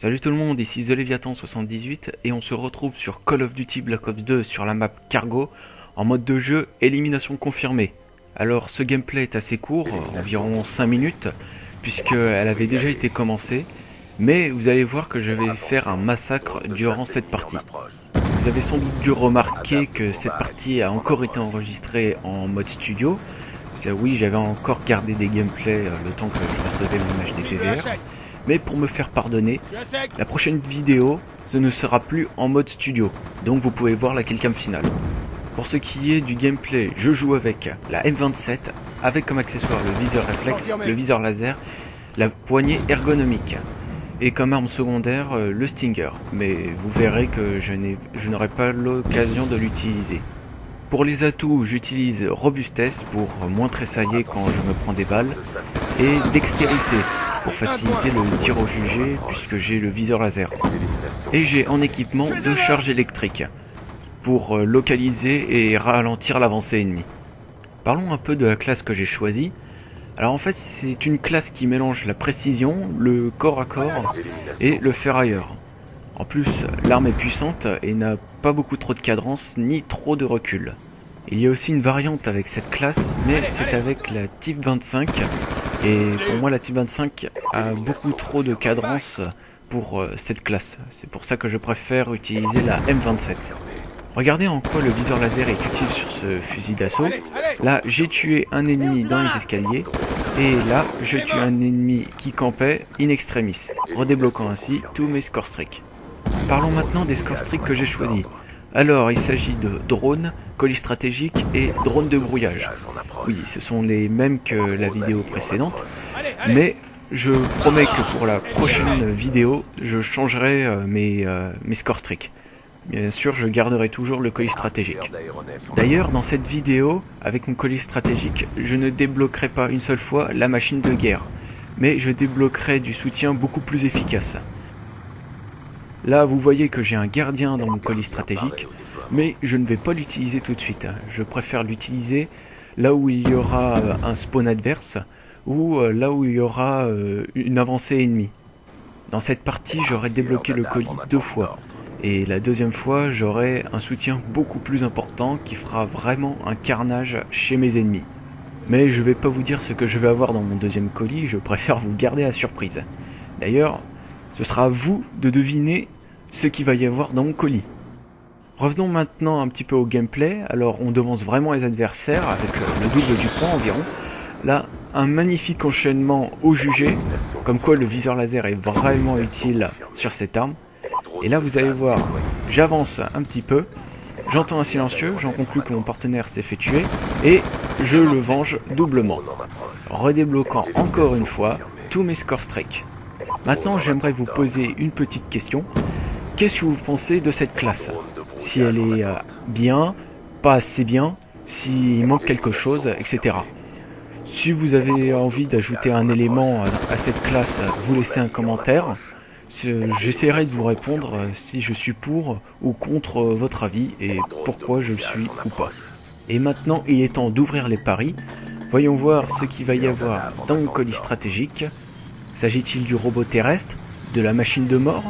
Salut tout le monde, ici TheLeviathan78 et on se retrouve sur Call of Duty Black Ops 2 sur la map Cargo en mode de jeu élimination confirmée. Alors ce gameplay est assez court, environ 5 minutes, puisqu'elle avait déjà été commencée, mais vous allez voir que je vais faire un massacre durant cette partie. Vous avez sans doute dû remarquer que cette partie a encore été enregistrée en mode studio. Oui, j'avais encore gardé des gameplays le temps que je recevais l'image des PVR. Mais pour me faire pardonner, la prochaine vidéo, ce ne sera plus en mode studio, donc vous pouvez voir la killcam finale. Pour ce qui est du gameplay, je joue avec la M27, avec comme accessoire le viseur réflexe, le viseur laser, la poignée ergonomique, et comme arme secondaire, le Stinger, mais vous verrez que je n'aurai pas l'occasion de l'utiliser. Pour les atouts, j'utilise robustesse pour moins tressailler quand je me prends des balles, et dextérité pour faciliter le tir au jugé puisque j'ai le viseur laser. Et j'ai en équipement 2 charges électriques pour localiser et ralentir l'avancée ennemie. Parlons un peu de la classe que j'ai choisie. Alors en fait c'est une classe qui mélange la précision, le corps à corps et le ferrailleur. En plus l'arme est puissante et n'a pas beaucoup trop de cadence ni trop de recul. Il y a aussi une variante avec cette classe, mais c'est avec la Type 25. Et pour moi la Type 25 a beaucoup trop de cadence pour cette classe. C'est pour ça que je préfère utiliser la M27. Regardez en quoi le viseur laser est utile sur ce fusil d'assaut. Là j'ai tué un ennemi dans les escaliers. Et là je tue un ennemi qui campait in extremis, redébloquant ainsi tous mes score streaks. Parlons maintenant des score streaks que j'ai choisis. Alors, il s'agit de drones, colis stratégiques et drones de brouillage. Oui, ce sont les mêmes que la vidéo précédente, mais je promets que pour la prochaine vidéo, je changerai mes score streaks. Bien sûr, je garderai toujours le colis stratégique. D'ailleurs, dans cette vidéo, avec mon colis stratégique, je ne débloquerai pas une seule fois la machine de guerre, mais je débloquerai du soutien beaucoup plus efficace. Là, vous voyez que j'ai un gardien dans mon colis stratégique, mais je ne vais pas l'utiliser tout de suite. Je préfère l'utiliser là où il y aura un spawn adverse, ou là où il y aura une avancée ennemie. Dans cette partie, j'aurai débloqué le colis 2 fois, et la deuxième fois, j'aurai un soutien beaucoup plus important qui fera vraiment un carnage chez mes ennemis. Mais je ne vais pas vous dire ce que je vais avoir dans mon deuxième colis, je préfère vous garder à surprise. D'ailleurs, ce sera à vous de deviner ce qu'il va y avoir dans mon colis. Revenons maintenant un petit peu au gameplay. Alors on devance vraiment les adversaires avec le double du point environ. Là, un magnifique enchaînement au jugé, comme quoi le viseur laser est vraiment utile sur cette arme. Et là vous allez voir, j'avance un petit peu, j'entends un silencieux, j'en conclus que mon partenaire s'est fait tuer, et je le venge doublement, redébloquant encore une fois tous mes score streaks. Maintenant, j'aimerais vous poser une petite question. Qu'est-ce que vous pensez de cette classe? Si elle est bien, pas assez bien, s'il manque quelque chose, etc. Si vous avez envie d'ajouter un élément à cette classe, vous laissez un commentaire. J'essaierai de vous répondre si je suis pour ou contre votre avis et pourquoi je le suis ou pas. Et maintenant, il est temps d'ouvrir les paris. Voyons voir ce qu'il va y avoir dans mon colis stratégique. S'agit-il du robot terrestre, de la machine de mort,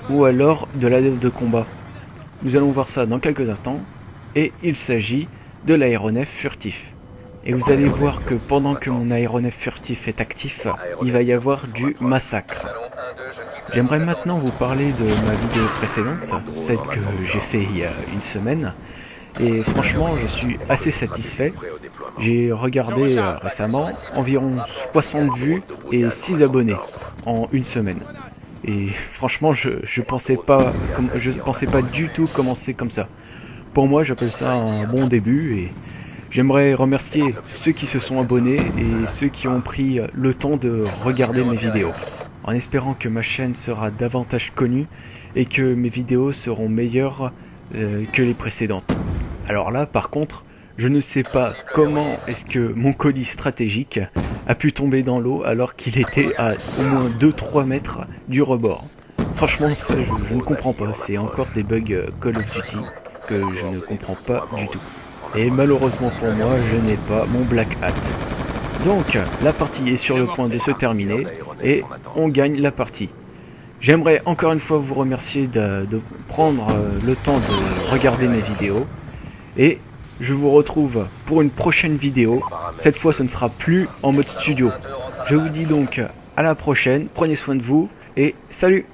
ou alors de l'adepte de combat? Nous allons voir ça dans quelques instants, et il s'agit de l'aéronef furtif. Et vous allez voir que pendant que mon aéronef furtif est actif, il va y avoir du massacre. J'aimerais maintenant vous parler de ma vidéo précédente, celle que j'ai fait il y a une semaine, et franchement je suis assez satisfait. J'ai regardé récemment environ 60 vues et 6 abonnés en une semaine. Et franchement je pensais pas du tout commencer comme ça. Pour moi j'appelle ça un bon début et j'aimerais remercier ceux qui se sont abonnés et ceux qui ont pris le temps de regarder mes vidéos. En espérant que ma chaîne sera davantage connue et que mes vidéos seront meilleures que les précédentes. Alors là par contre, je ne sais pas comment est-ce que mon colis stratégique a pu tomber dans l'eau alors qu'il était à au moins 2-3 mètres du rebord. Franchement, ça je ne comprends pas. C'est encore des bugs Call of Duty que je ne comprends pas du tout. Et malheureusement pour moi, je n'ai pas mon Black Hat. Donc, la partie est sur le point de se terminer et on gagne la partie. J'aimerais encore une fois vous remercier de prendre le temps de regarder mes vidéos. Et je vous retrouve pour une prochaine vidéo. Cette fois, ce ne sera plus en mode studio. Je vous dis donc à la prochaine. Prenez soin de vous et salut!